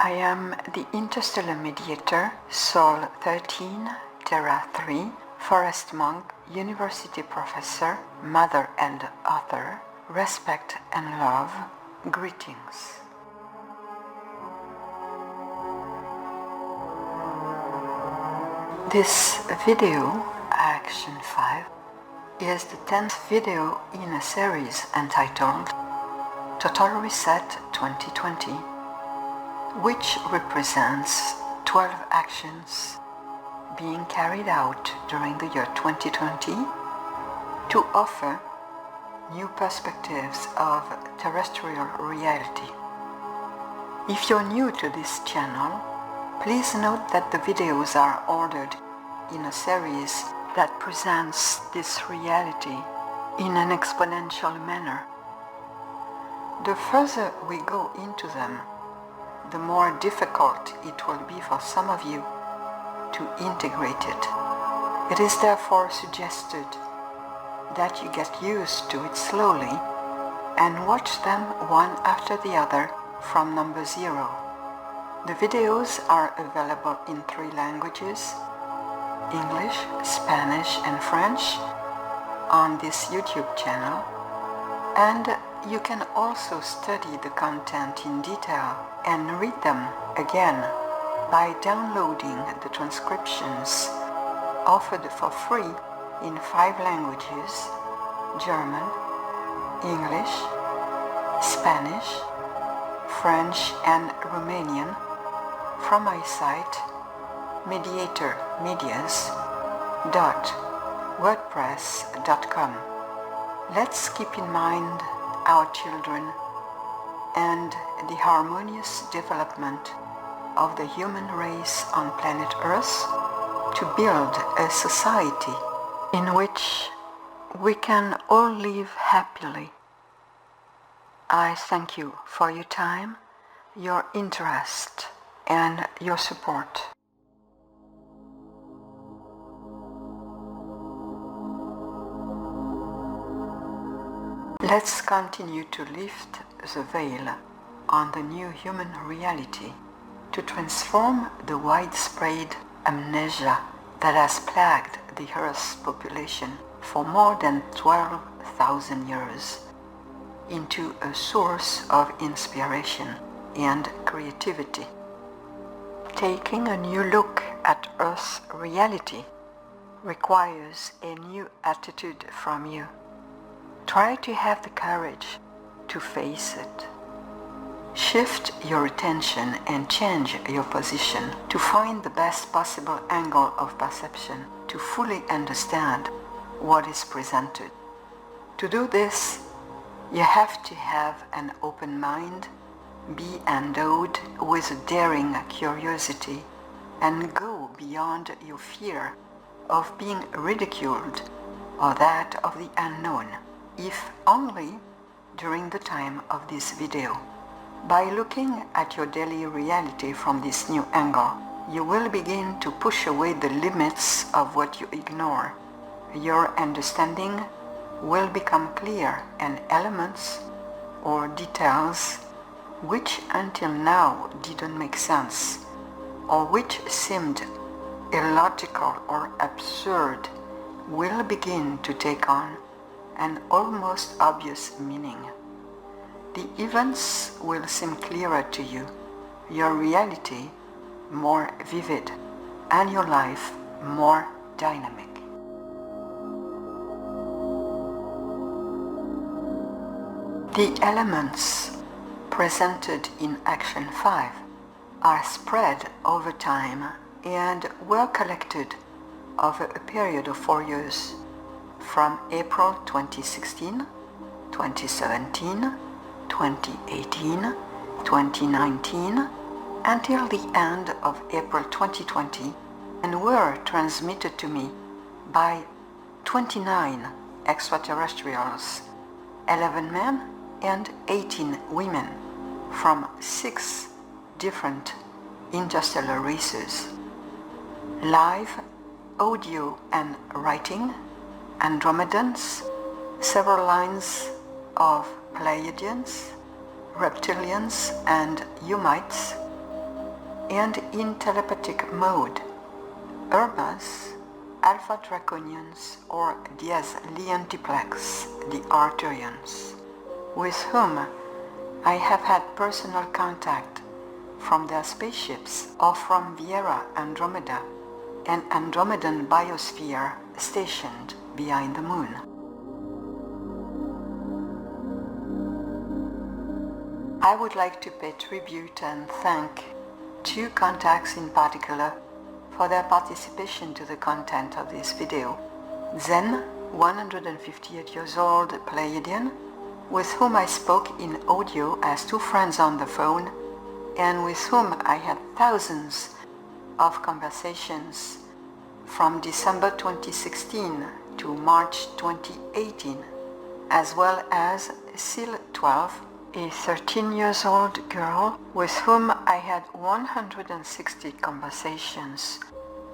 I am the interstellar mediator, Soul 13, Terra 3, forest monk, university professor, mother and author. Respect and love. Greetings. This video, Action 5, is the 10th video in a series entitled Total Reset 2020, which represents 12 actions being carried out during the year 2020 to offer new perspectives of terrestrial reality. If you're new to this channel, please note that the videos are ordered in a series that presents this reality in an exponential manner. The further we go into them, the more difficult it will be for some of you to integrate it. It is therefore suggested that you get used to it slowly and watch them one after the other from number 0. The videos are available in 3 languages, English, Spanish and French, on this YouTube channel, and you can also study the content in detail and read them again by downloading the transcriptions offered for free in 5 languages: German, English, Spanish, French and Romanian, from my site mediatormedias.wordpress.com. Let's keep in mind our children and the harmonious development of the human race on planet Earth to build a society in which we can all live happily. I thank you for your time, your interest, and your support. Let's continue to lift the veil on the new human reality to transform the widespread amnesia that has plagued the Earth's population for more than 12,000 years into a source of inspiration and creativity. Taking a new look at Earth's reality requires a new attitude from you. Try to have the courage to face it. Shift your attention and change your position to find the best possible angle of perception to fully understand what is presented. To do this, you have to have an open mind, be endowed with a daring curiosity, and go beyond your fear of being ridiculed or that of the unknown, if only during the time of this video. By looking at your daily reality from this new angle, you will begin to push away the limits of what you ignore. Your understanding will become clear, and elements or details which until now didn't make sense or which seemed illogical or absurd will begin to take on an almost obvious meaning. The events will seem clearer to you, your reality more vivid, and your life more dynamic. The elements presented in Action 5 are spread over time and were collected over a period of 4 years, from April 2016, 2017, 2018, 2019, until the end of April 2020, and were transmitted to me by 29 extraterrestrials, 11 men and 18 women from 6 different interstellar races. Live, audio and writing, Andromedans, several lines of Pleiadians, reptilians and Humites, and in telepathic mode, Urmas, Alpha Draconians, or Diaz Leontiplex, the Arturians, with whom I have had personal contact from their spaceships or from Viera Andromeda, an Andromedan biosphere stationed behind the moon. I would like to pay tribute and thank two contacts in particular for their participation to the content of this video. Zen, 158 years old Pleiadian, with whom I spoke in audio as two friends on the phone, and with whom I had thousands of conversations from December 2016 to March 2018, as well as Seal 12, a 13 years old girl with whom I had 160 conversations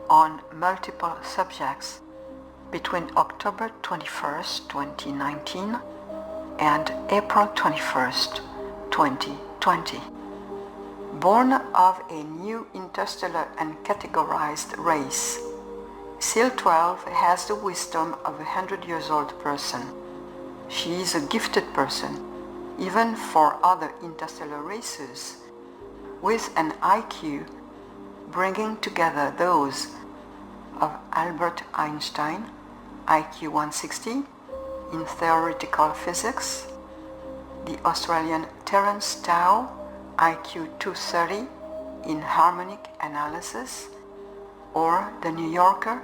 on multiple subjects between October 21st, 2019 and April 21st, 2020. Born of a new interstellar and categorized race, Seal 12 has the wisdom of a 100 years old person. She is a gifted person, even for other interstellar races, with an IQ bringing together those of Albert Einstein, IQ 160, in theoretical physics, the Australian Terence Tao, IQ 230, in harmonic analysis, or the New Yorker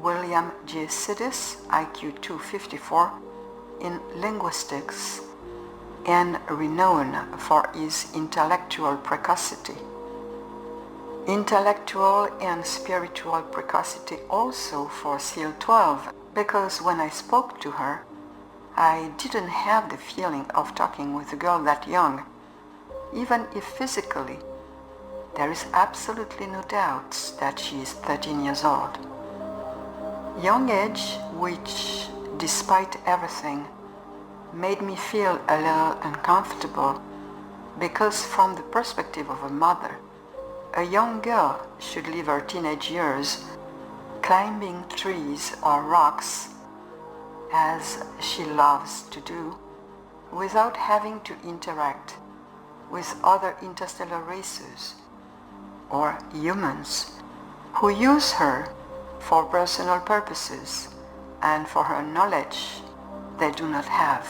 William J. Sidis, IQ 254, in linguistics, and renowned for his intellectual precocity. Intellectual and spiritual precocity also for Seal 12, because when I spoke to her, I didn't have the feeling of talking with a girl that young, even if physically there is absolutely no doubt that she is 13 years old. Young age, which, despite everything, made me feel a little uncomfortable, because from the perspective of a mother, a young girl should live her teenage years climbing trees or rocks, as she loves to do, without having to interact with other interstellar races or humans who use her for personal purposes and for her knowledge they do not have.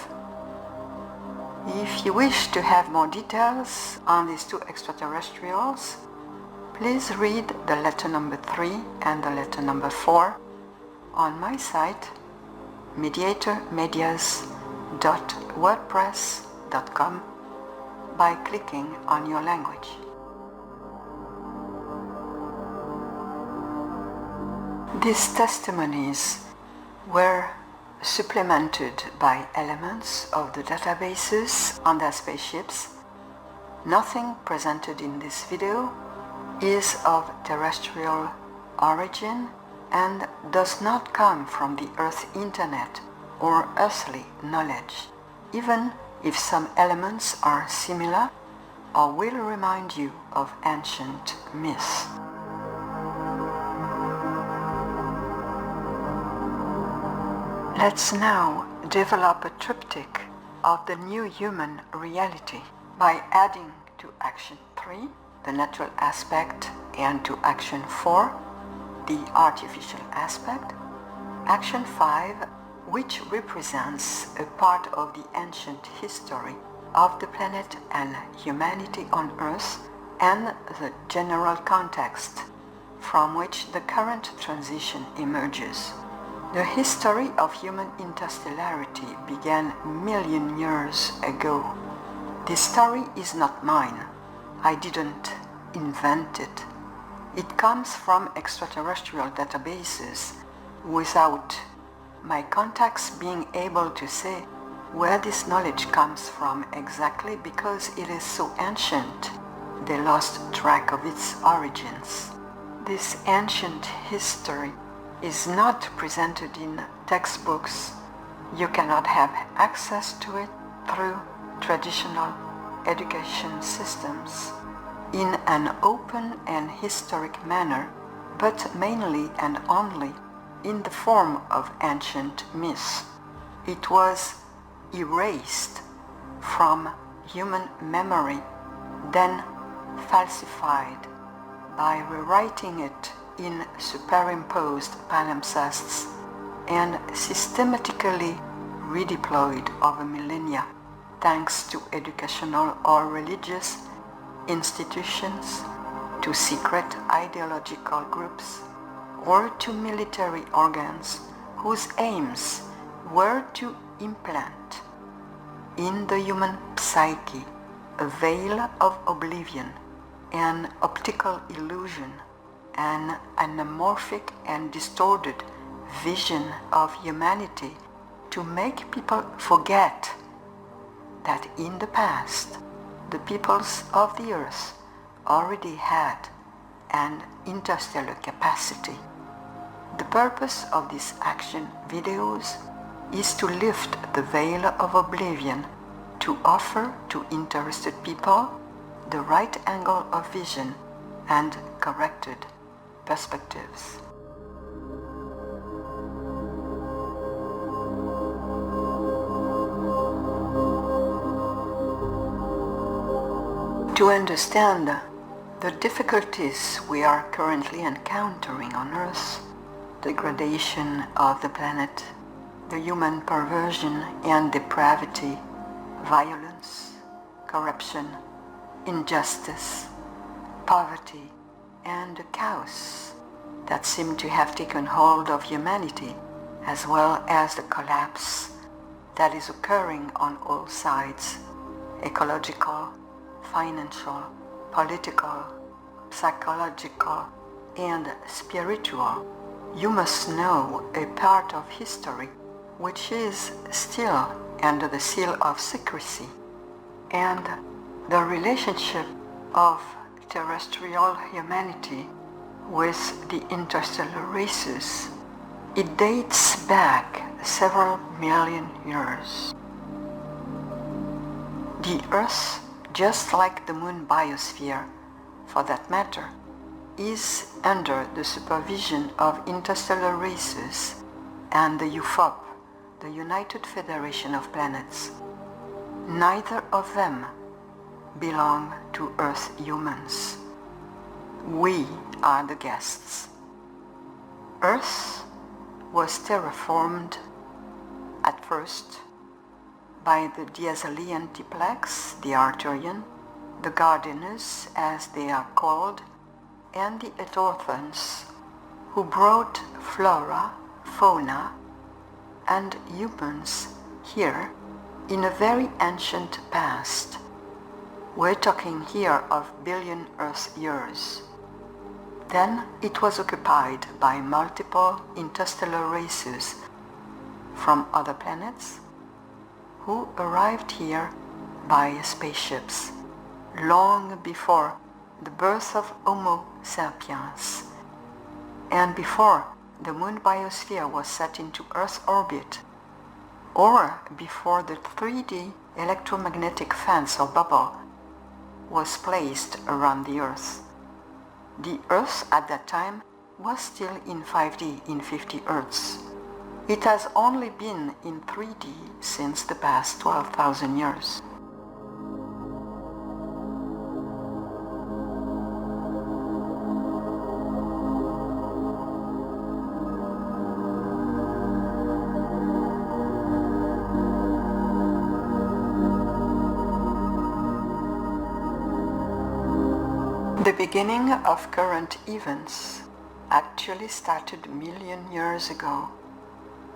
If you wish to have more details on these two extraterrestrials, please read the letter number 3 and the letter number 4 on my site mediatormedias.wordpress.com by clicking on your language. These testimonies were supplemented by elements of the databases on their spaceships. Nothing presented in this video is of terrestrial origin and does not come from the Earth Internet or earthly knowledge, even if some elements are similar or will remind you of ancient myths. Let's now develop a triptych of the new human reality by adding to Action 3 the natural aspect and to Action 4 the artificial aspect, Action 5, which represents a part of the ancient history of the planet and humanity on Earth, and the general context from which the current transition emerges. The history of human interstellarity began a million years ago. This story is not mine. I didn't invent it. It comes from extraterrestrial databases without my contacts being able to say where this knowledge comes from exactly, because it is so ancient they lost track of its origins. This ancient history is not presented in textbooks. You cannot have access to it through traditional education systems. in an open and historic manner, but mainly and only in the form of ancient myths. It was erased from human memory, then falsified by rewriting it in superimposed palimpsests and systematically redeployed over millennia thanks to educational or religious institutions, to secret ideological groups, or to military organs whose aims were to implant in the human psyche a veil of oblivion, an optical illusion, an anamorphic and distorted vision of humanity to make people forget that in the past the peoples of the earth already had an interstellar capacity. The purpose of these action videos is to lift the veil of oblivion, to offer to interested people the right angle of vision and corrected perspectives. To understand the difficulties we are currently encountering on Earth, degradation of the planet, the human perversion and depravity, violence, corruption, injustice, poverty, and the chaos that seem to have taken hold of humanity, as well as the collapse that is occurring on all sides, ecological, financial, political, psychological, and spiritual, you must know a part of history which is still under the seal of secrecy, and the relationship of terrestrial humanity with the interstellar races. It dates back several million years. The Earth, just like the moon biosphere, for that matter, is under the supervision of interstellar races and the UFOP, the United Federation of Planets. Neither of them belong to Earth humans. We are the guests. Earth was terraformed at first by the Diazalian Tiplex, the Arcturian, the Gardeners as they are called, and the Etorthans, who brought flora, fauna, and humans here in a very ancient past. We're talking here of billion Earth years. Then it was occupied by multiple interstellar races from other planets who arrived here by spaceships long before the birth of Homo sapiens and before the moon biosphere was set into Earth orbit, or before the 3D electromagnetic fence or bubble was placed around the Earth. The Earth at that time was still in 5D in 50 Hz. It has only been in 3D since the past 12,000 years. The beginning of current events actually started a million years ago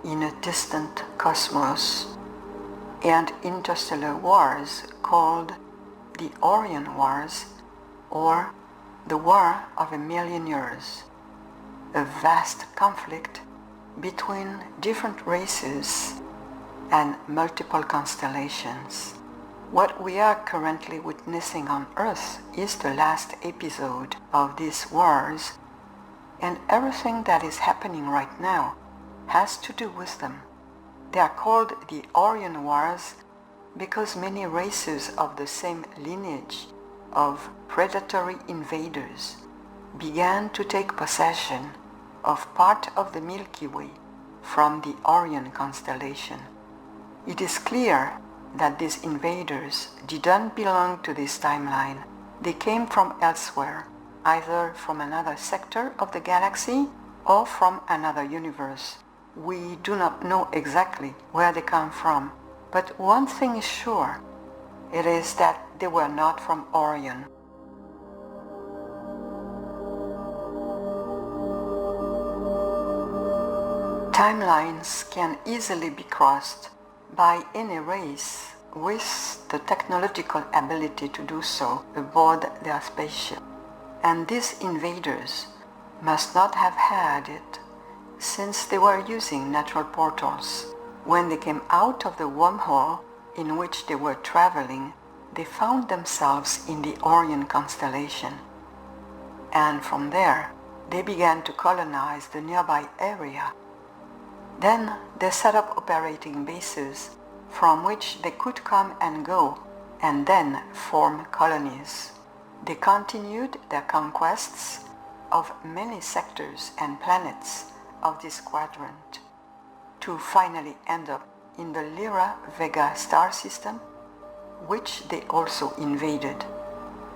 in a distant cosmos, and interstellar wars called the Orion Wars, or the War of a Million Years, a vast conflict between different races and multiple constellations. What we are currently witnessing on Earth is the last episode of these wars, and everything that is happening right now has to do with them. They are called the Orion Wars because many races of the same lineage of predatory invaders began to take possession of part of the Milky Way from the Orion constellation. It is clear that these invaders didn't belong to this timeline. They came from elsewhere, either from another sector of the galaxy or from another universe. We do not know exactly where they come from, but one thing is sure, it is that they were not from Orion. Timelines can easily be crossed by any race with the technological ability to do so aboard their spaceship. And these invaders must not have had it, since they were using natural portals. When they came out of the wormhole in which they were traveling, they found themselves in the Orion constellation. And from there, they began to colonize the nearby area. Then they set up operating bases from which they could come and go, and then form colonies. They continued their conquests of many sectors and planets of this quadrant, to finally end up in the Lyra Vega star system, which they also invaded.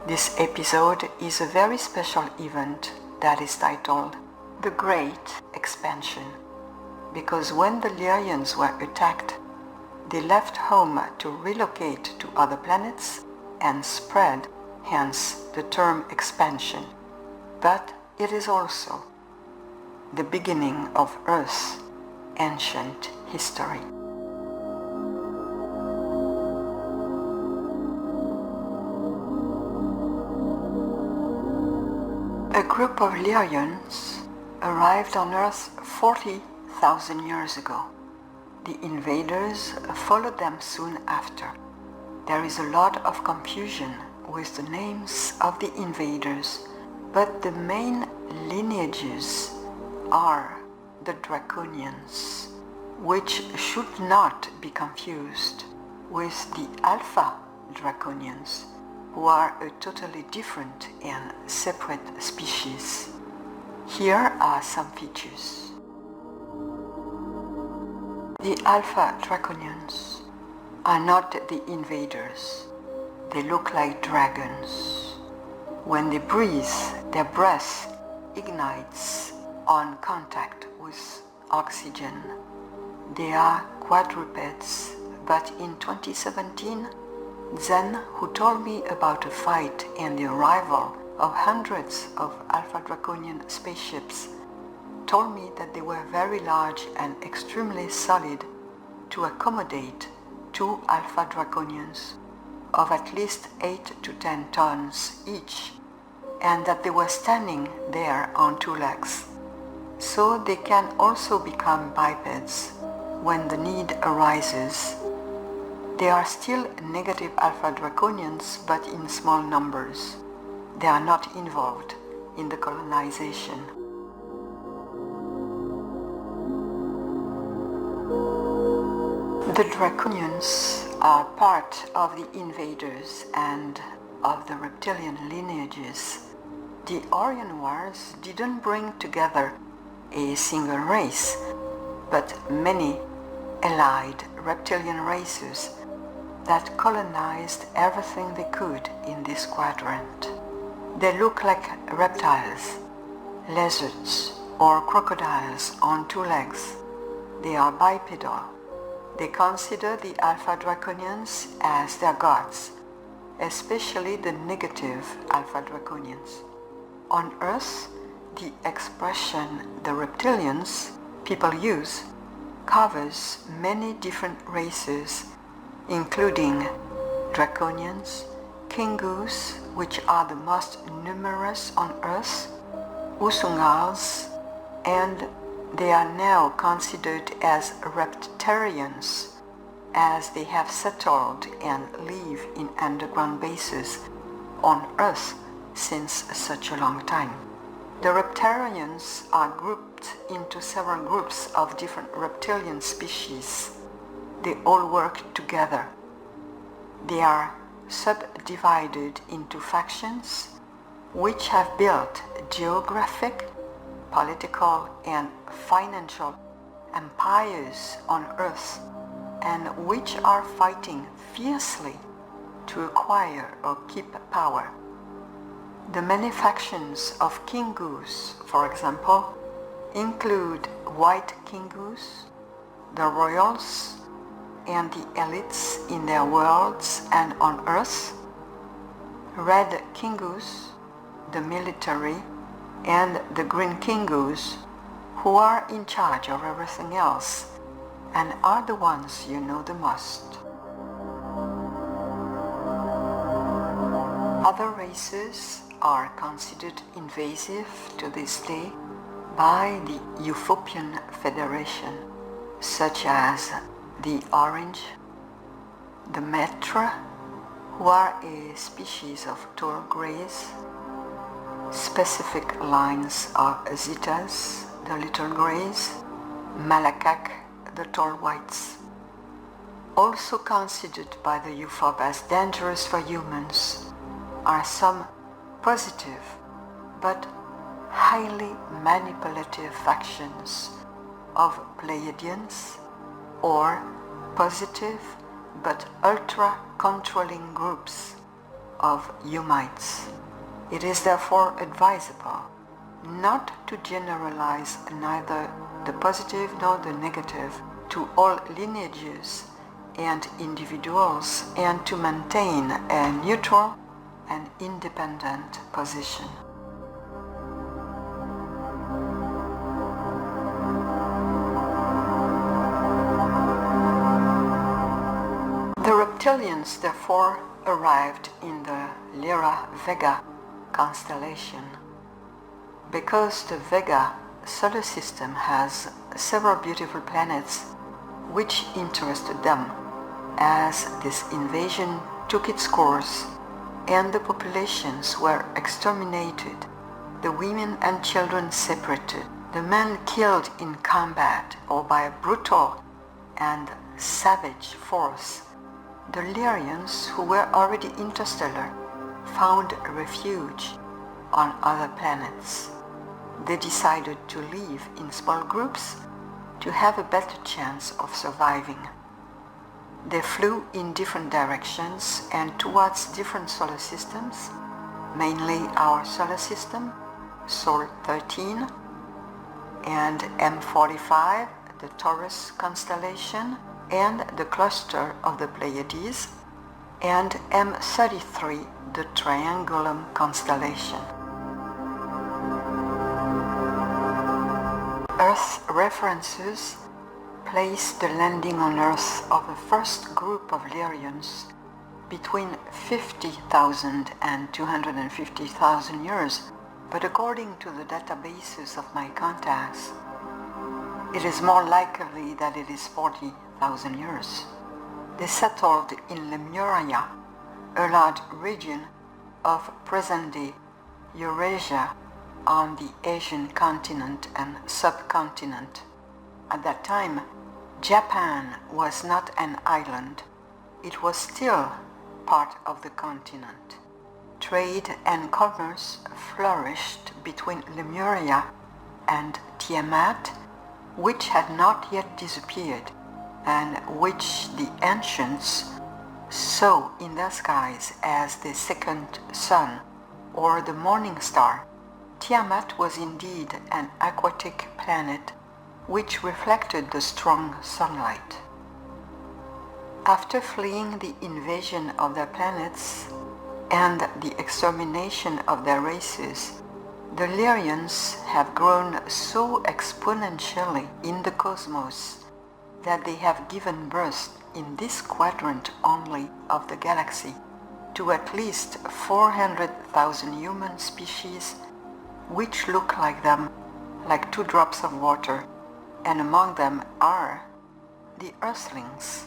This episode is a very special event that is titled The Great Expansion, because when the Lyrians were attacked, they left home to relocate to other planets and spread, hence the term expansion. But it is also the beginning of Earth's ancient history. A group of Lyrians arrived on Earth 40,000 years ago. The invaders followed them soon after. There is a lot of confusion with the names of the invaders, but the main lineages are the Draconians, which should not be confused with the Alpha Draconians, who are a totally different and separate species. Here are some features. The Alpha Draconians are not the invaders. They look like dragons. When they breathe, their breath ignites on contact with oxygen. They are quadrupeds, but in 2017, Zen, who told me about a fight and the arrival of hundreds of Alpha Draconian spaceships, told me that they were very large and extremely solid to accommodate 2 Alpha Draconians of at least 8 to 10 tons each, and that they were standing there on 2 legs. So they can also become bipeds when the need arises. They are still negative Alpha Draconians, but in small numbers. They are not involved in the colonization. The Draconians are part of the invaders and of the reptilian lineages. The Orion Wars didn't bring together a single race, but many allied reptilian races that colonized everything they could in this quadrant. They look like reptiles, lizards, or crocodiles on 2 legs. They are bipedal. They consider the Alpha Draconians as their gods, especially the negative Alpha Draconians. On Earth, the expression the reptilians people use covers many different races, including Draconians, Kingus, which are the most numerous on Earth, Usungals, and they are now considered as reptarians, as they have settled and live in underground bases on Earth since such a long time. The reptarians are grouped into several groups of different reptilian species. They all work together. They are subdivided into factions which have built geographic, political and financial empires on earth, and which are fighting fiercely to acquire or keep power. The many factions of King Goose, for example, include White King Goose, the royals and the elites in their worlds and on earth, Red King Goose, the military, and the Green King Goose, who are in charge of everything else and are the ones you know the most. Other races are considered invasive to this day by the Utopian Federation, such as the Orange, the Maitre, who are a species of tall greys, specific lines of Zetas, the little greys, Malakak, the tall whites. Also considered by the UFOP as dangerous for humans are some positive but highly manipulative factions of Pleiadians, or positive but ultra-controlling groups of Humites. It is therefore advisable not to generalize neither the positive nor the negative to all lineages and individuals, and to maintain a neutral and independent position. The reptilians therefore arrived in the Lyra Vega constellation because the Vega solar system has several beautiful planets which interested them. As this invasion took its course and the populations were exterminated, the women and children separated, the men killed in combat or by a brutal and savage force, the Lyrians, who were already interstellar, found refuge on other planets. They decided to live in small groups to have a better chance of surviving. They flew in different directions and towards different solar systems, mainly our solar system, Sol 13, and M45, the Taurus constellation, and the cluster of the Pleiades, and M33, the Triangulum constellation. Earth references place the landing on Earth of the first group of Lyrians between 50,000 and 250,000 years, but according to the databases of my contacts, it is more likely that it is 40,000 years. They settled in Lemuria, a large region of present-day Eurasia on the Asian continent and subcontinent. At that time, Japan was not an island. It was still part of the continent. Trade and commerce flourished between Lemuria and Tiamat, which had not yet disappeared, and which the ancients saw in their skies as the second sun, or the morning star. Tiamat was indeed an aquatic planet which reflected the strong sunlight. After fleeing the invasion of their planets and the extermination of their races, the Lyrians have grown so exponentially in the cosmos that they have given birth in this quadrant only of the galaxy to at least 400,000 human species which look like them, like 2 drops of water, and among them are the Earthlings.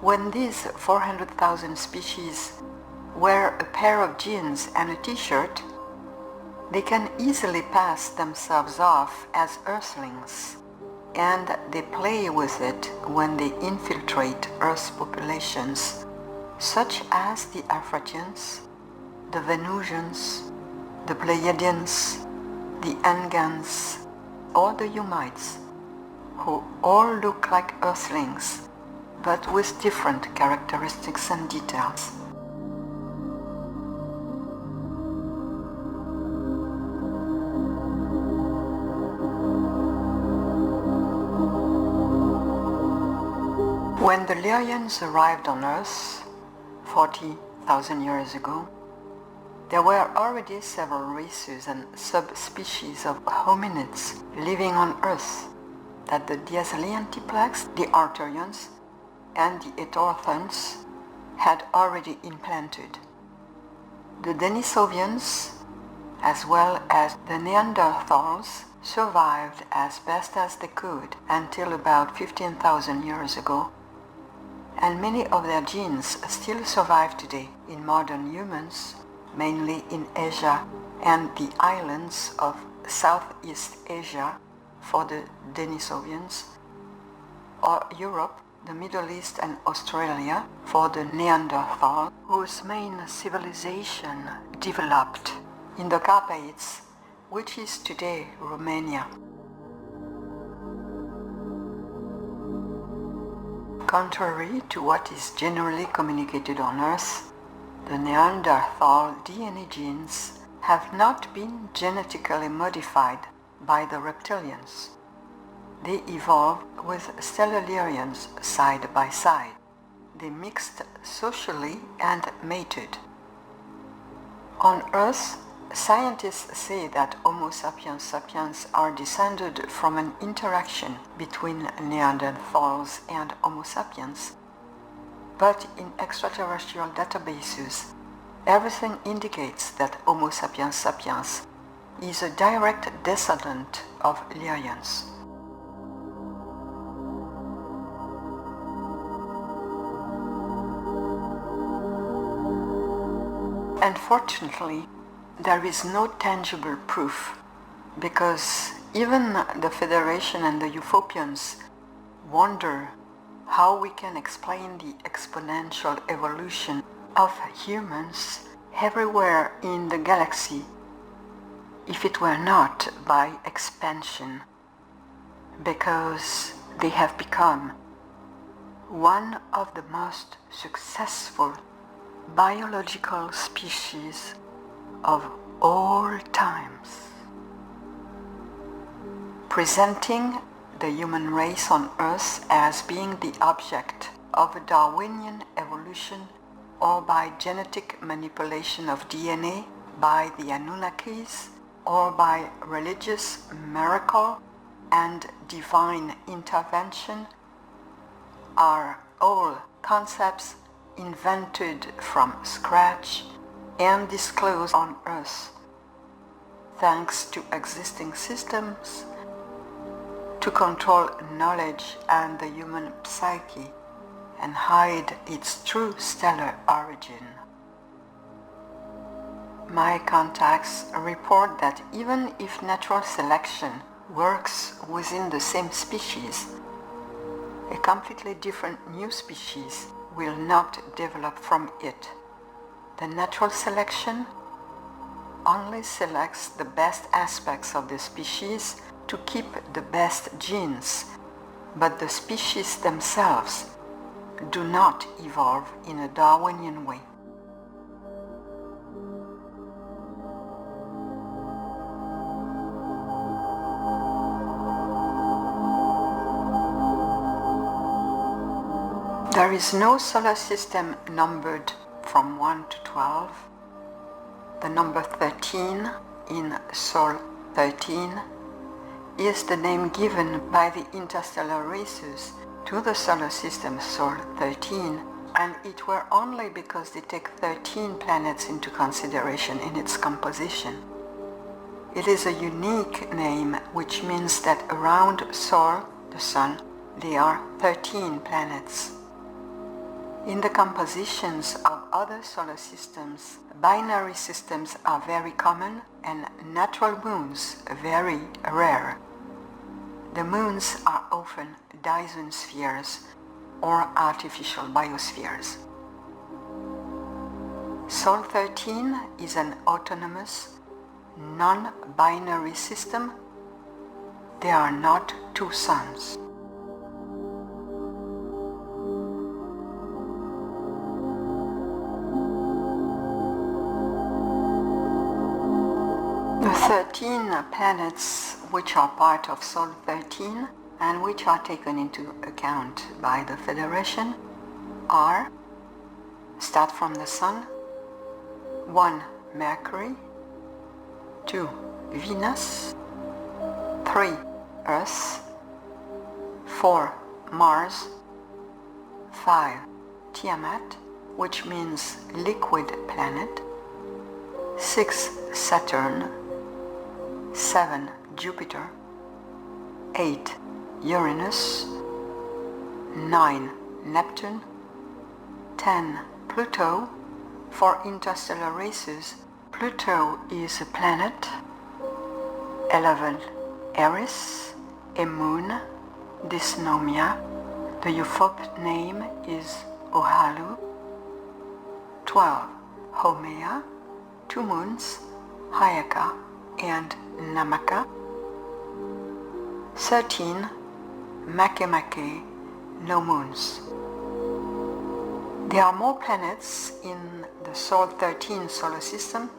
When these 400,000 species wear a pair of jeans and a t-shirt, they can easily pass themselves off as Earthlings, and they play with it when they infiltrate Earth populations such as the Africans, the Venusians, the Pleiadians, the Angans, or the Humites, who all look like Earthlings, but with different characteristics and details. When the Lyrians arrived on Earth 40,000 years ago, there were already several races and subspecies of hominids living on Earth that the Diazaliantiplex, the Arcturians, and the Etorthans had already implanted. The Denisovians, as well as the Neanderthals, survived as best as they could until about 15,000 years ago, and many of their genes still survive today in modern humans, mainly in Asia and the islands of Southeast Asia for the Denisovians, or Europe, the Middle East and Australia for the Neanderthal, whose main civilization developed in the Carpaths, which is today Romania. Contrary to what is generally communicated on Earth, the Neanderthal DNA genes have not been genetically modified by the reptilians. They evolved with Stellarians side by side. They mixed socially and mated. On Earth, scientists say that Homo sapiens sapiens are descended from an interaction between Neanderthals and Homo sapiens. But in extraterrestrial databases, everything indicates that Homo sapiens sapiens is a direct descendant of Lyrians. Unfortunately, there is no tangible proof, because even the Federation and the Utopians wonder how we can explain the exponential evolution of humans everywhere in the galaxy if it were not by expansion, because they have become one of the most successful biological species of all times, presenting the human race on Earth as being the object of a Darwinian evolution or by genetic manipulation of DNA by the Anunnakis or by religious miracle and divine intervention are all concepts invented from scratch and disclosed on Earth, thanks to existing systems to control knowledge and the human psyche and hide its true stellar origin. My contacts report that even if natural selection works within the same species, a completely different new species will not develop from it. The natural selection only selects the best aspects of the species to keep the best genes, but the species themselves do not evolve in a Darwinian way. There is no solar system numbered from 1 to 12. The number 13 in Sol 13 is the name given by the interstellar races to the solar system Sol 13, and it were only because they take 13 planets into consideration in its composition. It is a unique name, which means that around Sol, the Sun, there are 13 planets. In the compositions of other solar systems, binary systems are very common and natural moons very rare. The moons are often Dyson spheres or artificial biospheres. Sol 13 is an autonomous, non-binary system. There are not two suns. The 13 planets which are part of Sol 13 and which are taken into account by the Federation are, start from the Sun, 1. Mercury, 2. Venus, 3. Earth, 4. Mars, 5. Tiamat, which means liquid planet, 6. Saturn, 7. Jupiter, 8. Uranus, 9. Neptune, 10. Pluto. For interstellar races, Pluto is a planet. 11. Eris, a moon, dysnomia. The UFOP name is Oahu. 12. Haumea, 2 moons, Hayaka and Namaka. 13. Makemake, no moons. There are more planets in the Sol 13 solar system,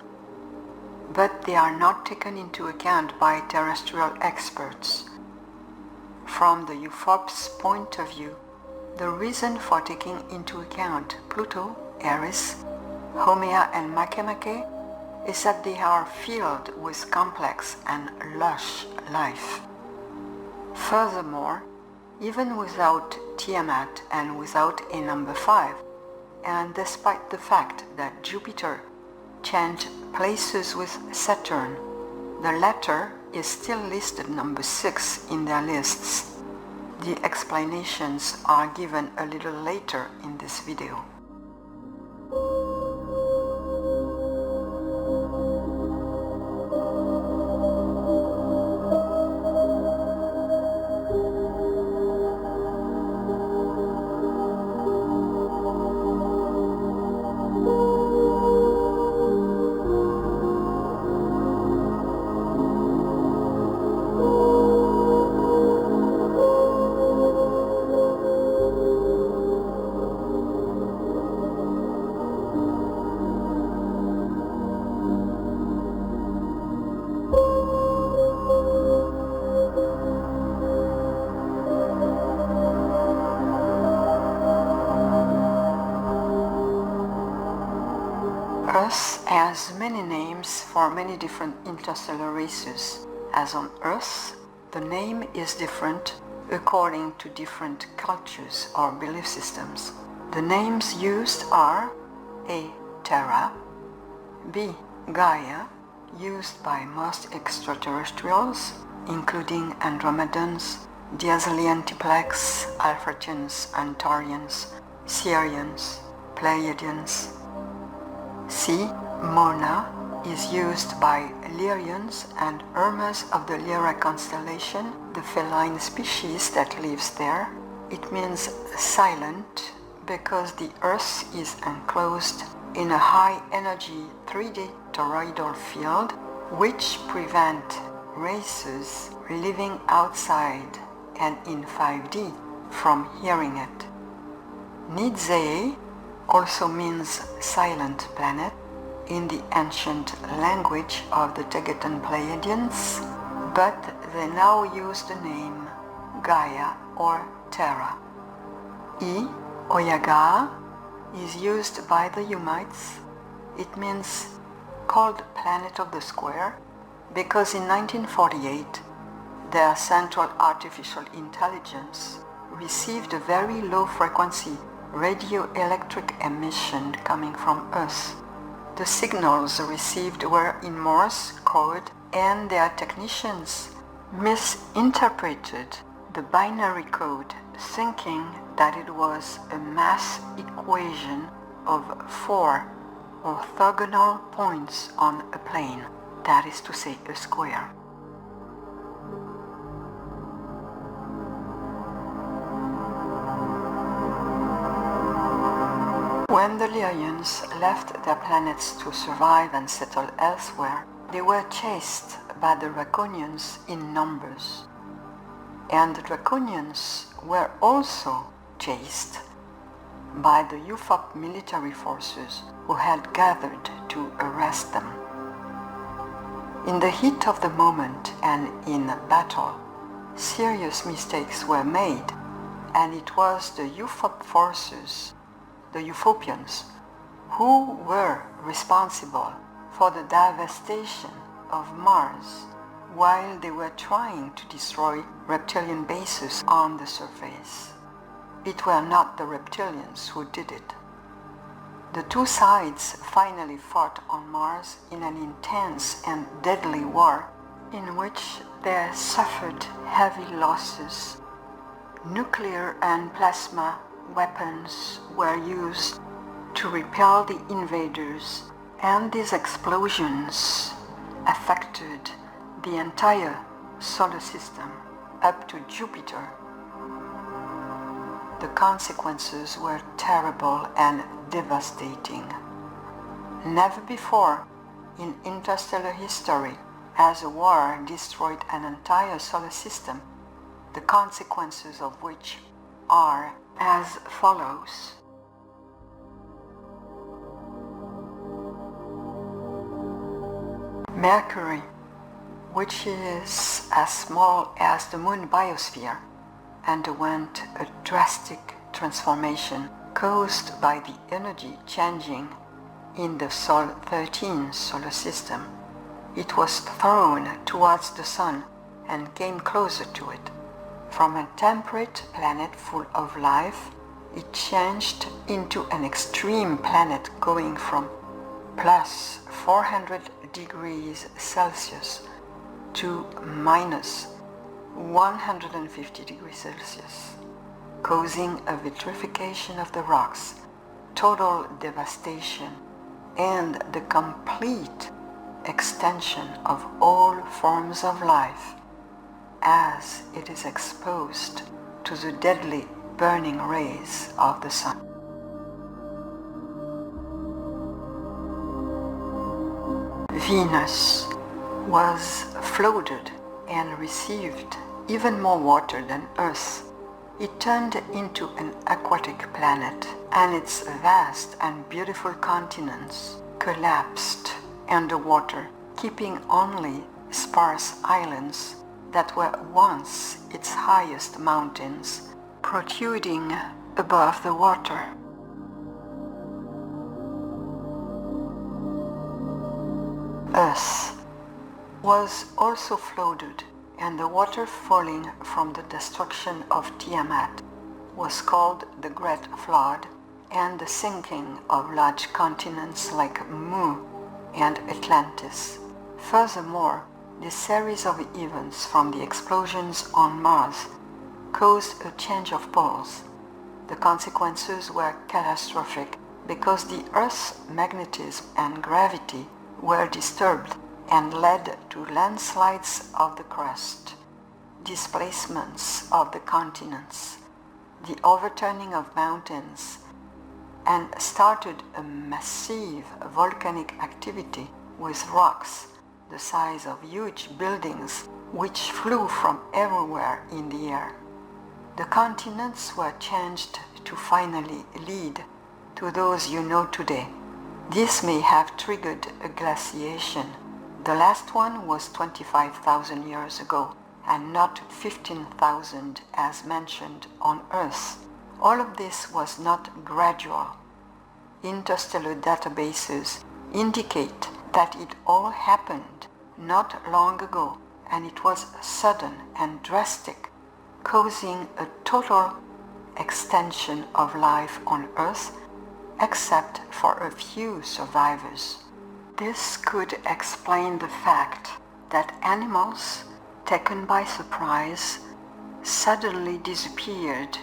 but they are not taken into account by terrestrial experts. From the UFOP's point of view, the reason for taking into account Pluto, Eris, Haumea and Makemake is that they are filled with complex and lush life. Furthermore, even without Tiamat and without a number 5, and despite the fact that Jupiter changed places with Saturn, the latter is still listed number 6 in their lists. The explanations are given a little later in this video. Earth has many names for many different interstellar races. As on Earth, the name is different according to different cultures or belief systems. The names used are A. Terra, B. Gaia, used by most extraterrestrials, including Andromedans, Diazeliantiplex, Alphartians, Antareans, Sirians, Pleiadians. C. Mona is used by Lyrians and Hermes of the Lyra constellation, the feline species that lives there. It means silent because the Earth is enclosed in a high-energy 3D toroidal field which prevent races living outside and in 5D from hearing it. Nidzee also means silent planet in the ancient language of the Tegetan Pleiadians, but they now use the name Gaia or Terra. E. Oyaga is used by the Humites. It means called planet of the square because in 1948 their central artificial intelligence received a very low frequency radioelectric emission coming from Earth. The signals received were in Morse code and their technicians misinterpreted the binary code thinking that it was a math equation of 4 orthogonal points on a plane, that is to say a square. When the Lions left their planets to survive and settle elsewhere, they were chased by the Draconians in numbers. And the Draconians were also chased by the UFOP military forces who had gathered to arrest them. In the heat of the moment and in battle, serious mistakes were made, and it was the UFOP forces, the Ufopians, who were responsible for the devastation of Mars while they were trying to destroy reptilian bases on the surface. It were not the reptilians who did it. The two sides finally fought on Mars in an intense and deadly war in which they suffered heavy losses. Nuclear and plasma weapons were used to repel the invaders, and these explosions affected the entire solar system up to Jupiter. The consequences were terrible and devastating. Never before in interstellar history has a war destroyed an entire solar system, the consequences of which are as follows. Mercury, which is as small as the moon biosphere, underwent a drastic transformation caused by the energy changing in the Sol 13 solar system. It was thrown towards the Sun and came closer to it. From a temperate planet full of life, it changed into an extreme planet going from plus 400 degrees Celsius to minus 150 degrees Celsius, causing a vitrification of the rocks, total devastation, and the complete extinction of all forms of life as it is exposed to the deadly burning rays of the sun. Venus was flooded and received even more water than Earth. It turned into an aquatic planet, and its vast and beautiful continents collapsed underwater, keeping only sparse islands that were once its highest mountains, protruding above the water. Earth was also flooded, and the water falling from the destruction of Tiamat was called the Great Flood, and the sinking of large continents like Mu and Atlantis. Furthermore, the series of events from the explosions on Mars caused a change of poles. The consequences were catastrophic because the Earth's magnetism and gravity were disturbed and led to landslides of the crust, displacements of the continents, the overturning of mountains, and started a massive volcanic activity with rocks the size of huge buildings which flew from everywhere in the air. The continents were changed to finally lead to those you know today. This may have triggered a glaciation. The last one was 25,000 years ago, and not 15,000 as mentioned on Earth. All of this was not gradual. Interstellar databases indicate that it all happened not long ago, and it was sudden and drastic, causing a total extinction of life on Earth, except for a few survivors. This could explain the fact that animals, taken by surprise, suddenly disappeared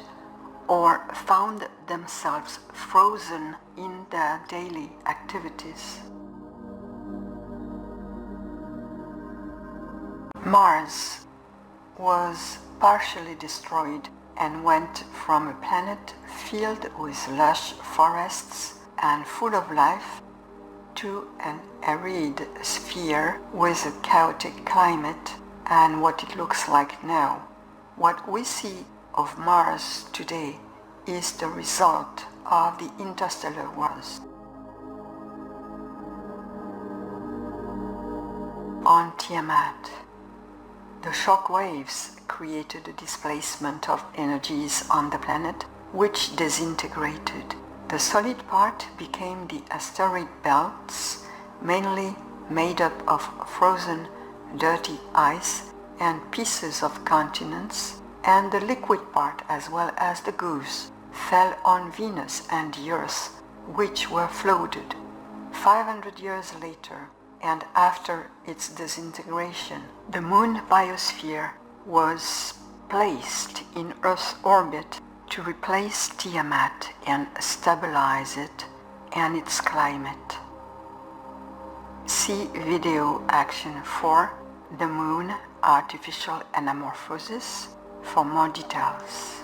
or found themselves frozen in their daily activities. Mars was partially destroyed and went from a planet filled with lush forests and full of life to an arid sphere with a chaotic climate and what it looks like now. What we see of Mars today is the result of the interstellar wars. On Tiamat, the shock waves created a displacement of energies on the planet, which disintegrated. The solid part became the asteroid belts, mainly made up of frozen, dirty ice and pieces of continents, and the liquid part, as well as the goose, fell on Venus and the Earth, which were floated. 500 years later, and after its disintegration, the moon biosphere was placed in Earth's orbit to replace Tiamat and stabilize it and its climate. See video action 4, The Moon, Artificial Anamorphosis, for more details.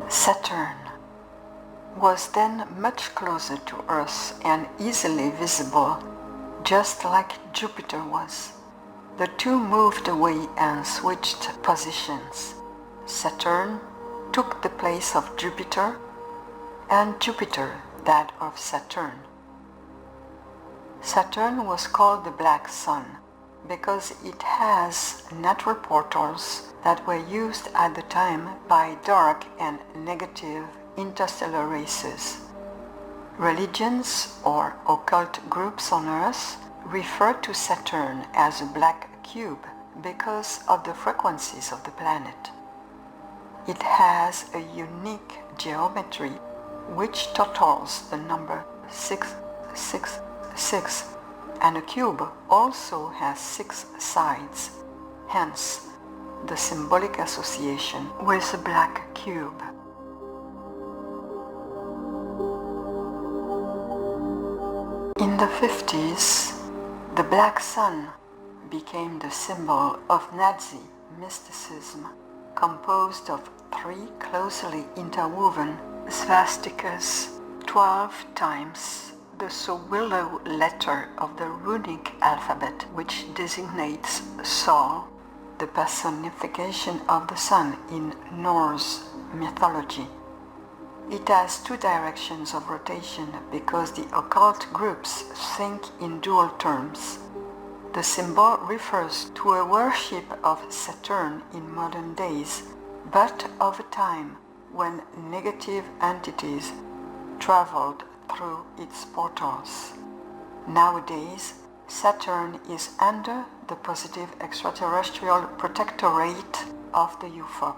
Saturn was then much closer to Earth and easily visible, just like Jupiter was. The two moved away and switched positions. Saturn took the place of Jupiter, and Jupiter that of Saturn. Saturn was called the Black Sun because it has natural portals that were used at the time by dark and negative interstellar races. Religions or occult groups on Earth refer to Saturn as a black cube because of the frequencies of the planet. It has a unique geometry which totals the number 666, and a cube also has 6 sides, hence the symbolic association with a black cube. In the 50s, the Black Sun became the symbol of Nazi mysticism, composed of 3 closely interwoven swastikas, 12 times the Sowilo letter of the runic alphabet, which designates Sol, the personification of the sun in Norse mythology. It has 2 directions of rotation because the occult groups think in dual terms. The symbol refers to a worship of Saturn in modern days, but of a time when negative entities traveled through its portals. Nowadays, Saturn is under the positive extraterrestrial protectorate of the UFOP.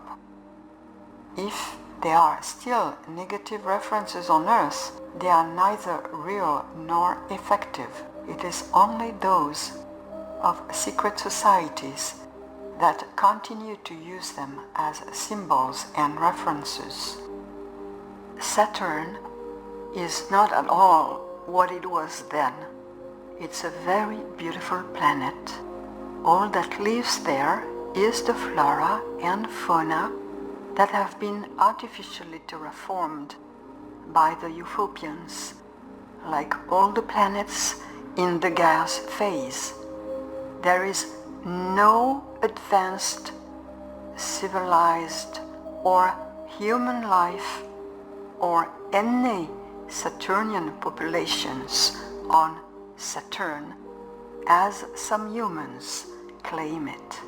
If there are still negative references on Earth, they are neither real nor effective. It is only those of secret societies that continue to use them as symbols and references. Saturn is not at all what it was then. It's a very beautiful planet. All that lives there is the flora and fauna that have been artificially terraformed by the Utopians, like all the planets in the gas phase. There is no advanced, civilized, or human life or any Saturnian populations on Saturn, as some humans claim it.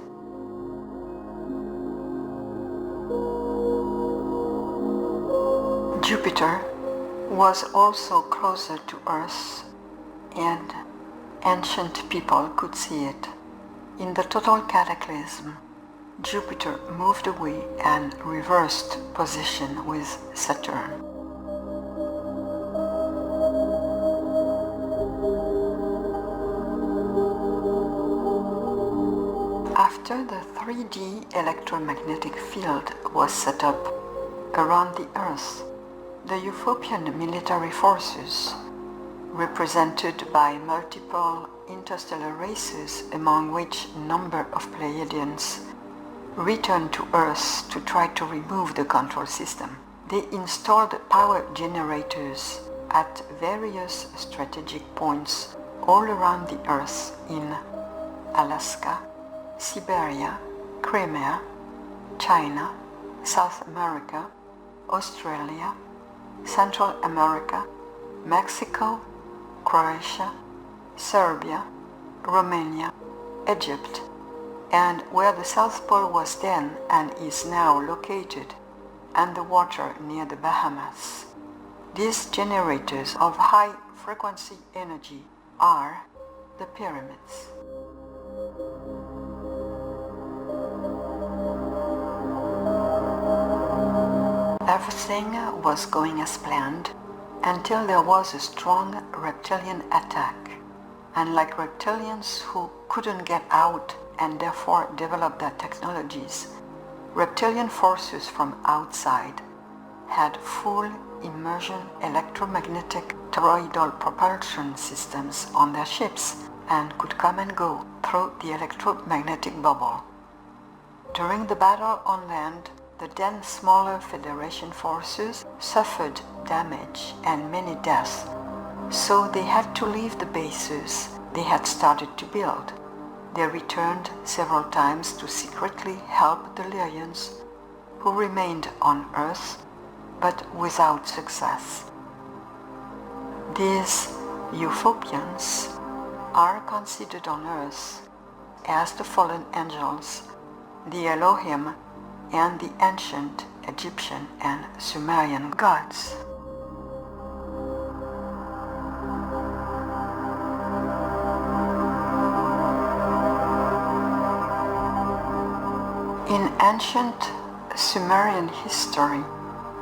Jupiter was also closer to Earth, and ancient people could see it. In the total cataclysm, Jupiter moved away and reversed position with Saturn. After the 3D electromagnetic field was set up around the Earth, the Utopian military forces, represented by multiple interstellar races, among which a number of Pleiadians, returned to Earth to try to remove the control system. They installed power generators at various strategic points all around the Earth in Alaska, Siberia, Crimea, China, South America, Australia, Central America, Mexico, Croatia, Serbia, Romania, Egypt, and where the South Pole was then and is now located, and the water near the Bahamas. These generators of high frequency energy are the pyramids. Everything was going as planned until there was a strong reptilian attack, and like reptilians who couldn't get out and therefore developed their technologies, reptilian forces from outside had full immersion electromagnetic toroidal propulsion systems on their ships and could come and go through the electromagnetic bubble. During the battle on land, the then smaller Federation forces suffered damage and many deaths, so they had to leave the bases they had started to build. They returned several times to secretly help the Lyrians, who remained on Earth, but without success. These Euphopians are considered on Earth as the fallen angels, the Elohim, and the ancient Egyptian and Sumerian gods. In ancient Sumerian history,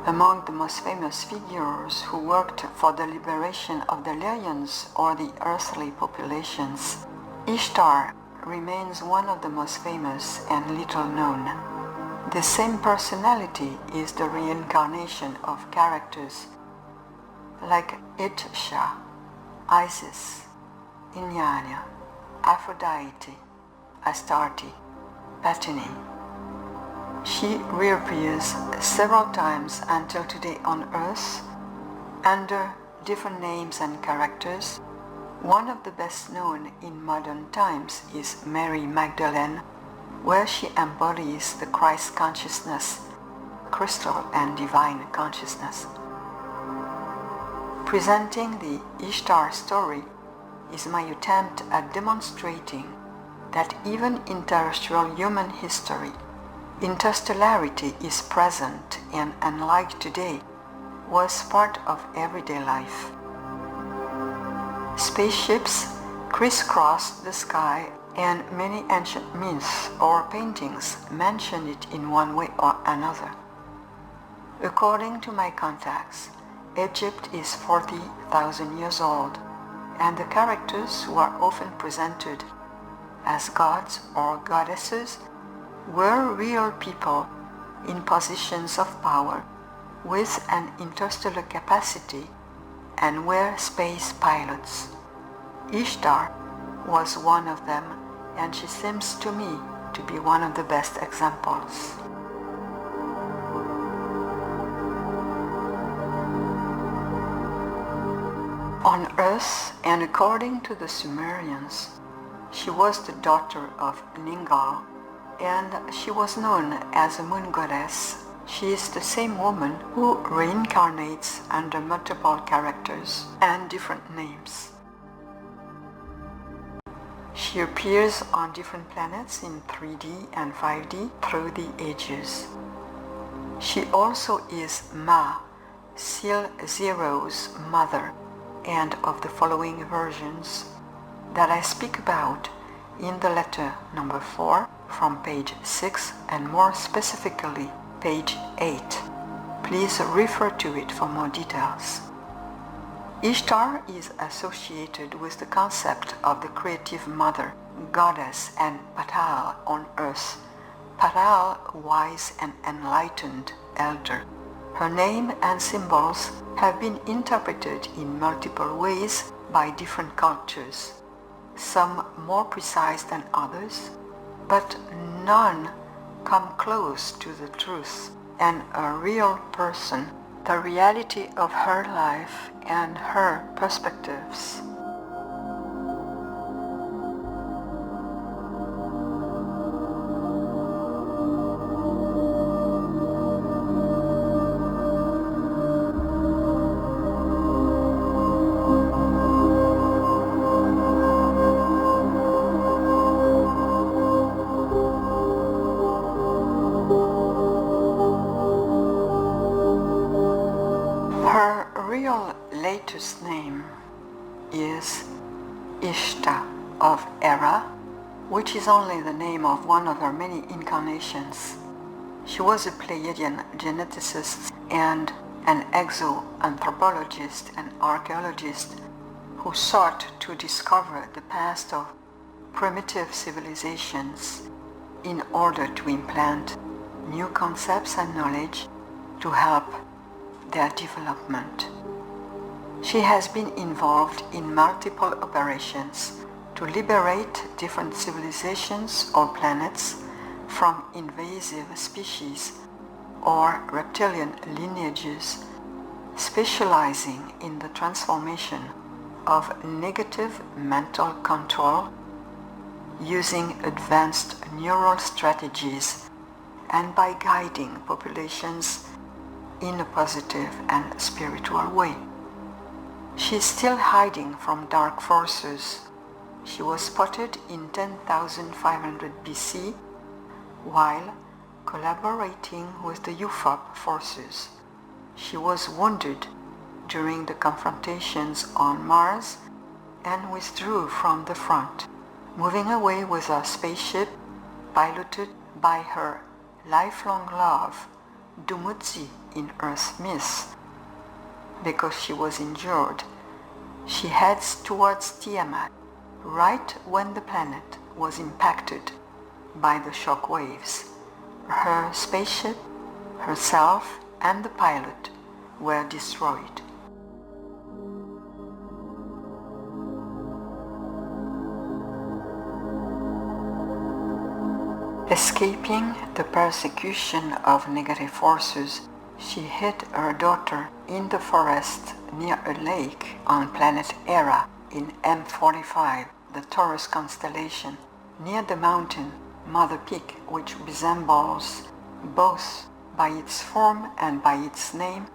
among the most famous figures who worked for the liberation of the Lyrians or the earthly populations, Ishtar remains one of the most famous and little known. The same personality is the reincarnation of characters like Itcha, Isis, Inyanya, Aphrodite, Astarte, Patini. She reappears several times until today on Earth under different names and characters. One of the best known in modern times is Mary Magdalene, where she embodies the Christ consciousness, crystal and divine consciousness. Presenting the Ishtar story is my attempt at demonstrating that even in terrestrial human history, interstellarity is present and, unlike today, was part of everyday life. Spaceships crisscross the sky, and many ancient myths or paintings mention it in one way or another. According to my contacts, Egypt is 40,000 years old, and the characters who are often presented as gods or goddesses were real people in positions of power with an interstellar capacity and were space pilots. Ishtar was one of them, and she seems to me to be one of the best examples. On Earth, and according to the Sumerians, she was the daughter of Ningal, and she was known as a moon goddess. She is the same woman who reincarnates under multiple characters and different names. She appears on different planets in 3D and 5D through the ages. She also is Ma, Seal Zero's mother, and of the following versions that I speak about in the letter number 4 from page 6 and more specifically page 8. Please refer to it for more details. Ishtar is associated with the concept of the creative mother, goddess, and Patal on earth. Patal, wise and enlightened elder. Her name and symbols have been interpreted in multiple ways by different cultures, some more precise than others, but none come close to the truth and a real person, the reality of her life and her perspectives. Latest name is Ishta of Era, which is only the name of one of her many incarnations. She was a Pleiadian geneticist and an exoanthropologist and archaeologist who sought to discover the past of primitive civilizations in order to implant new concepts and knowledge to help their development. She has been involved in multiple operations to liberate different civilizations or planets from invasive species or reptilian lineages, specializing in the transformation of negative mental control using advanced neural strategies and by guiding populations in a positive and spiritual way. She is still hiding from dark forces. She was spotted in 10,500 BC while collaborating with the UFOP forces. She was wounded during the confrontations on Mars and withdrew from the front, moving away with a spaceship piloted by her lifelong love, Dumuzi in Earth myth. Because she was injured, she heads towards Tiamat right when the planet was impacted by the shock waves. Her spaceship, herself, and the pilot were destroyed. Escaping the persecution of negative forces, she hid her daughter in the forest near a lake on planet Era in M45, the Taurus constellation, near the mountain Mother Peak, which resembles both by its form and by its name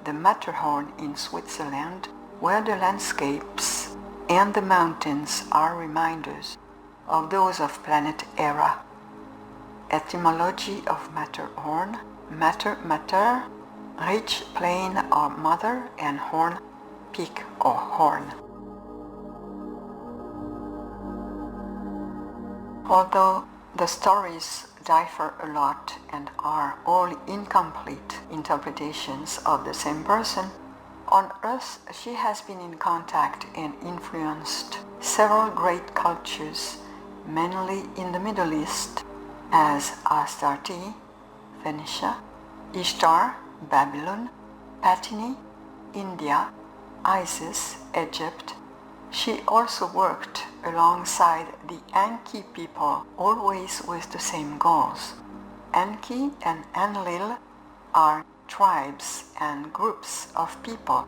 the Matterhorn in Switzerland, where the landscapes and the mountains are reminders of those of planet Era. Etymology of Matterhorn: matter, rich, plain or mother, and horn, peak or horn. Although the stories differ a lot and are all incomplete interpretations of the same person, on Earth she has been in contact and influenced several great cultures, mainly in the Middle East, as Astarte, Phoenicia, Ishtar, Babylon, Patini, India, Isis, Egypt. She also worked alongside the Enki people, always with the same goals. Enki and Enlil are tribes and groups of people.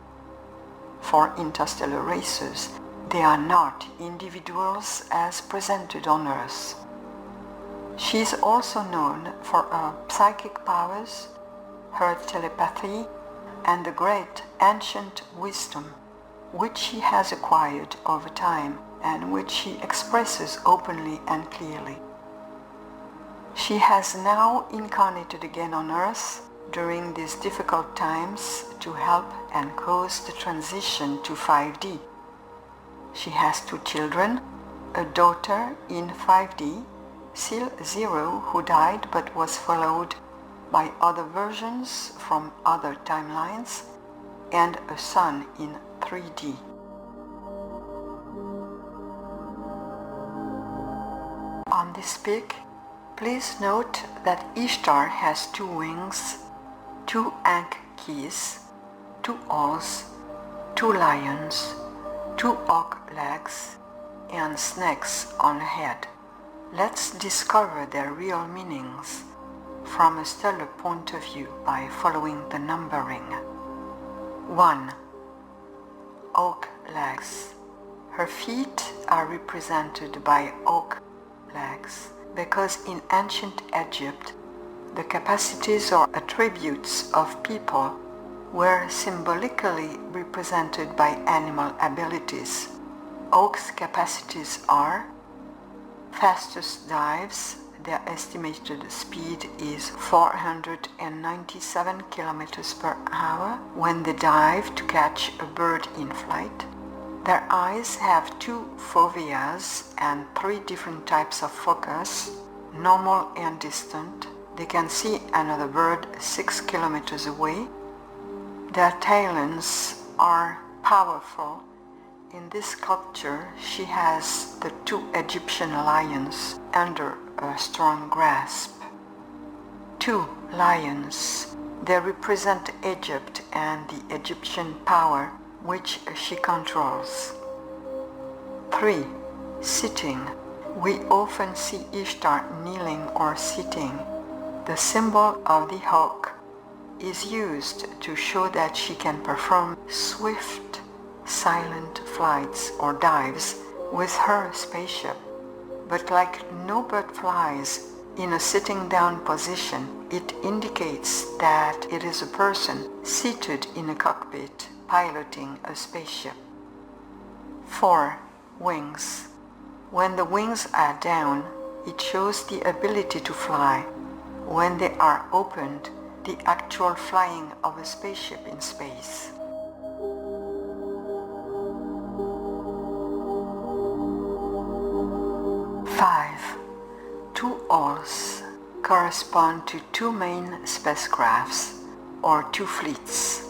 For interstellar races, they are not individuals as presented on Earth. She is also known for her psychic powers, her telepathy, and the great ancient wisdom which she has acquired over time and which she expresses openly and clearly. She has now incarnated again on Earth during these difficult times to help and cause the transition to 5D. She has 2 children, a daughter in 5D, Seal Zero, who died but was followed by other versions from other timelines, and a son in 3D. On this pic, please note that Ishtar has 2 wings, 2 ankh keys, 2 owls, 2 lions, 2 auk legs, and snakes on her head. Let's discover their real meanings from a stellar point of view by following the numbering. 1. Oak legs. Her feet are represented by oak legs because in ancient Egypt the capacities or attributes of people were symbolically represented by animal abilities. Oak's capacities are fastest dives. Their estimated speed is 497 kilometers per hour when they dive to catch a bird in flight. Their eyes have 2 foveas and 3 different types of focus, normal and distant. They can see another bird 6 kilometers away. Their talons are powerful. In this sculpture, she has the 2 Egyptian lions under a strong grasp. 2 lions. They represent Egypt and the Egyptian power which she controls. 3. Sitting. We often see Ishtar kneeling or sitting. The symbol of the hawk is used to show that she can perform swift, silent flights or dives with her spaceship. But like no bird flies in a sitting down position, it indicates that it is a person seated in a cockpit piloting a spaceship. 4. Wings. When the wings are down, it shows the ability to fly. When they are opened, the actual flying of a spaceship in space. 5. 2 oars correspond to 2 main spacecrafts or 2 fleets.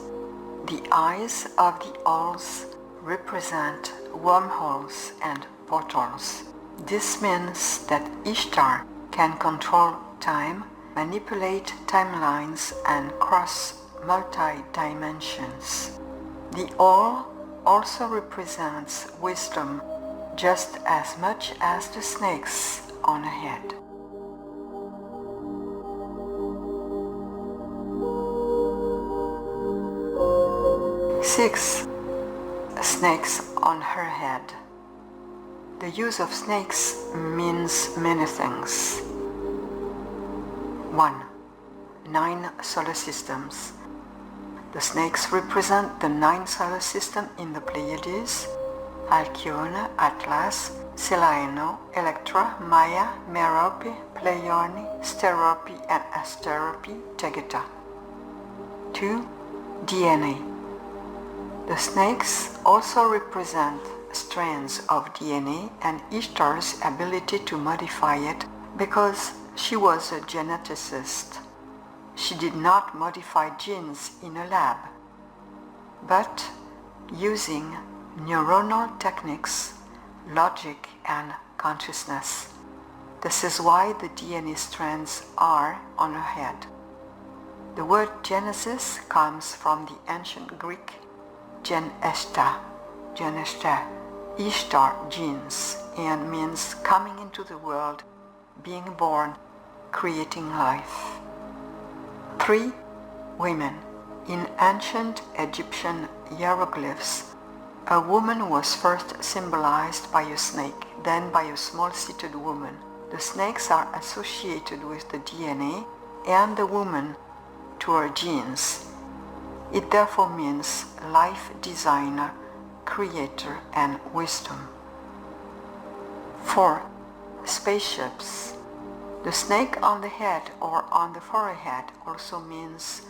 The eyes of the owls represent wormholes and portals. This means that Ishtar can control time, manipulate timelines, and cross multi-dimensions. The owl also represents wisdom just as much as the snakes on her head. 6. Snakes on her head. The use of snakes means many things. 1. 9 solar systems. The snakes represent the 9 solar system in the Pleiades: Alcyone, Atlas, Selene, Electra, Maya, Merope, Pleione, Sterope, and Asterope, Tegeta. 2. DNA. The snakes also represent strands of DNA and Ishtar's ability to modify it because she was a geneticist. She did not modify genes in a lab, but using neuronal techniques, logic, and consciousness. This is why the DNA strands are on her head. The word Genesis comes from the ancient Greek genesta, Ishtar, genes, and means coming into the world, being born, creating life. 3. Women. In ancient Egyptian hieroglyphs, a woman was first symbolized by a snake, then by a small-seated woman. The snakes are associated with the DNA and the woman to her genes. It therefore means life designer, creator, and wisdom. 4. Spaceships. The snake on the head or on the forehead also means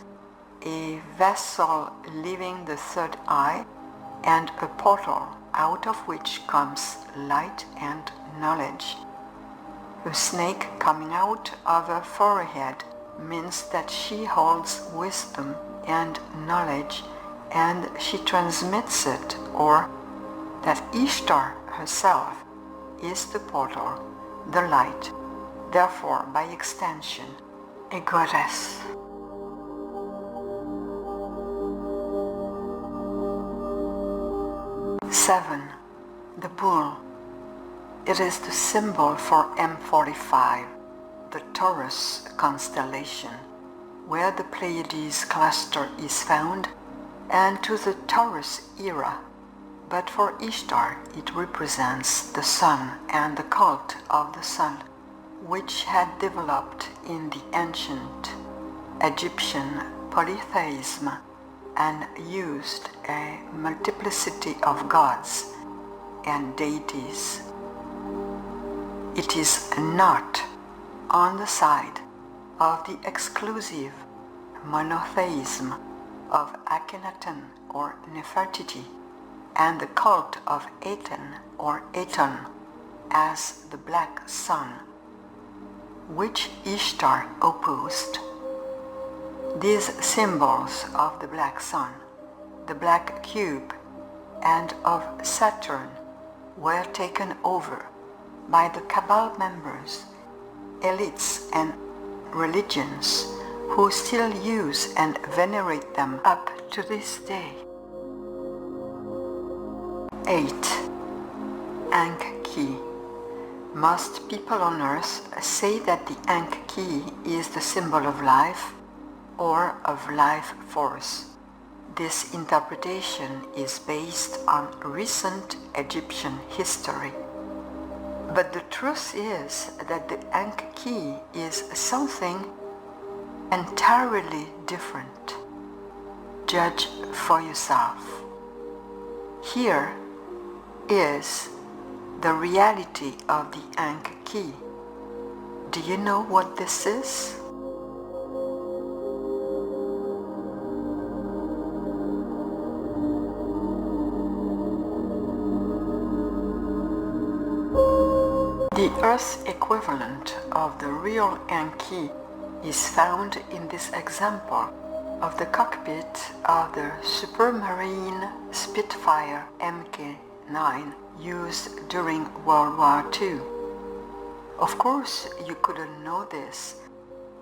a vessel leaving the third eye and a portal out of which comes light and knowledge. A snake coming out of her forehead means that she holds wisdom and knowledge and she transmits it, or that Ishtar herself is the portal, the light, therefore by extension, a goddess. Seven. The bull. It is the symbol for M45. the Taurus constellation, where the Pleiades cluster is found, and to the Taurus era, but for Ishtar it represents the sun and the cult of the sun, which had developed in the ancient Egyptian polytheism and used a multiplicity of gods and deities. It is not on the side of the exclusive monotheism of Akhenaten or Nefertiti and the cult of Aten or Aton as the black sun, which Ishtar opposed. These symbols of the black sun, the black cube, and of Saturn were taken over by the Cabal members, elites and religions who still use and venerate them up to this day. 8. Ankh-Ki. Most people on earth say that the Ankh-Ki is the symbol of life or of life force. This interpretation is based on recent Egyptian history. But the truth is that the Ankh-Ki is something entirely different. Judge for yourself. Here is the reality of the Ankh-Ki. Do you know what this is? The Earth equivalent of the real Ankh-Ki is found in this example of the cockpit of the supermarine Spitfire Mk9 used during World War II. Of course, you couldn't know this,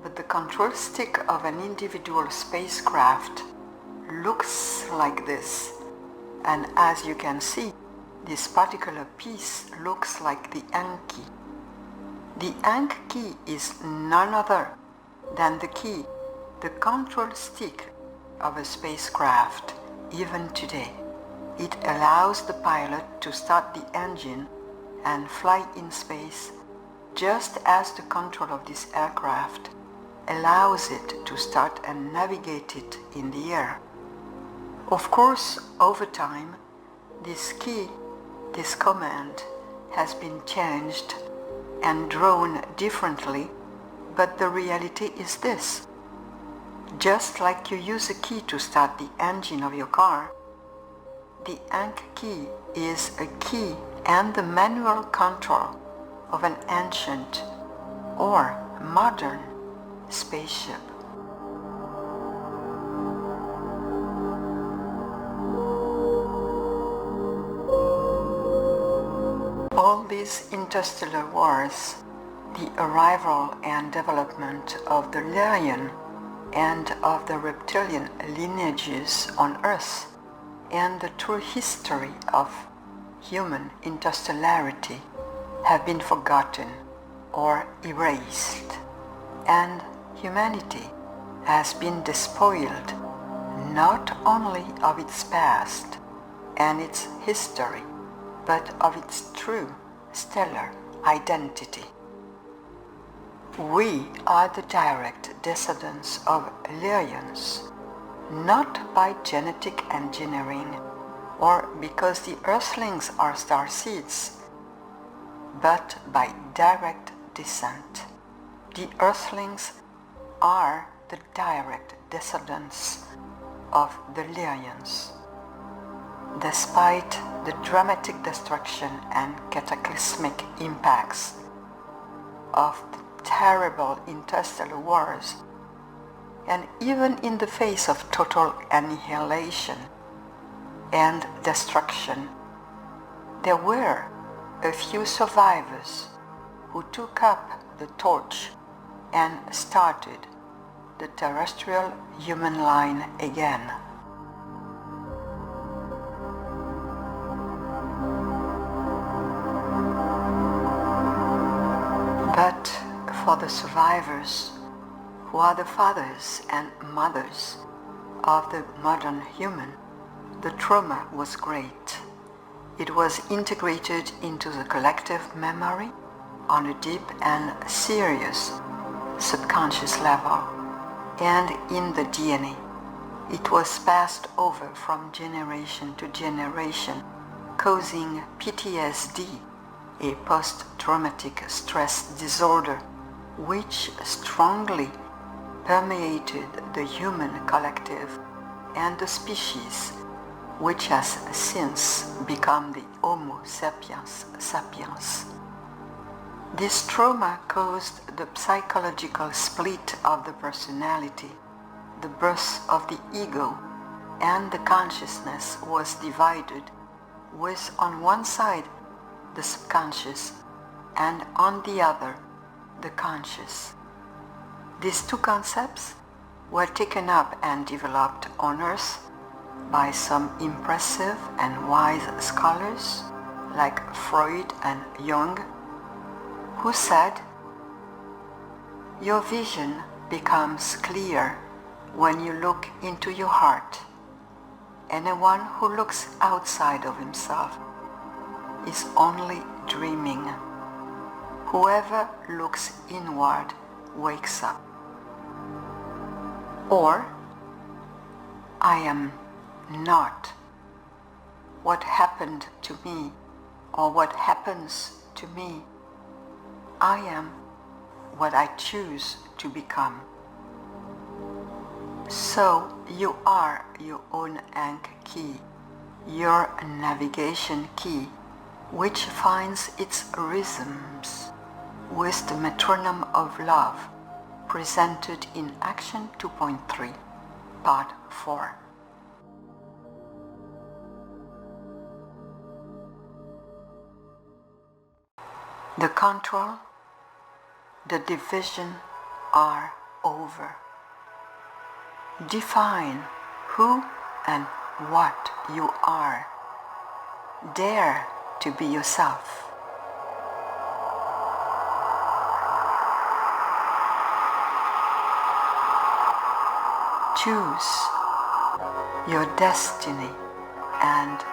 but the control stick of an individual spacecraft looks like this, and as you can see, this particular piece looks like the Ankh-Ki. The Ankh-Ki is none other than the key, the control stick of a spacecraft, even today. It allows the pilot to start the engine and fly in space, just as the control of this aircraft allows it to start and navigate it in the air. Of course, over time, this key, this command, has been changed and drawn differently, but the reality is this. Just like you use a key to start the engine of your car, the Ankh-Ki is a key and the manual control of an ancient or modern spaceship. All these interstellar wars, the arrival and development of the Lyrian and of the reptilian lineages on Earth, and the true history of human interstellarity have been forgotten or erased, and humanity has been despoiled not only of its past and its history, but of its true stellar identity. We are the direct descendants of Lyrians, not by genetic engineering or because the Earthlings are star seeds, but by direct descent. The Earthlings are the direct descendants of the Lyrians. Despite the dramatic destruction and cataclysmic impacts of the terrible interstellar wars, and even in the face of total annihilation and destruction, there were a few survivors who took up the torch and started the terrestrial human line again. But For the survivors, who are the fathers and mothers of the modern human, the trauma was great. It was integrated into the collective memory on a deep and serious subconscious level, and in the DNA. It was passed over from generation to generation, causing PTSD, a post-traumatic stress disorder, which strongly permeated the human collective and the species, which has since become the Homo sapiens sapiens. This trauma caused the psychological split of the personality, the birth of the ego, and the consciousness was divided, with on one side the subconscious and on the other the conscious. These two concepts were taken up and developed on Earth by some impressive and wise scholars like Freud and Jung, who said, "Your vision becomes clear when you look into your heart, and one who looks outside of himself is only dreaming. Whoever looks inward wakes up." Or, "I am not what happened to me or what happens to me. I am what I choose to become." So you are your own anchor key, your navigation key, which finds its rhythms with the metronome of love, presented in Action 2.3, Part 4. The control, the division are over. Define who and what you are. Dare to be yourself. Choose your destiny and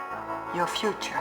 your future.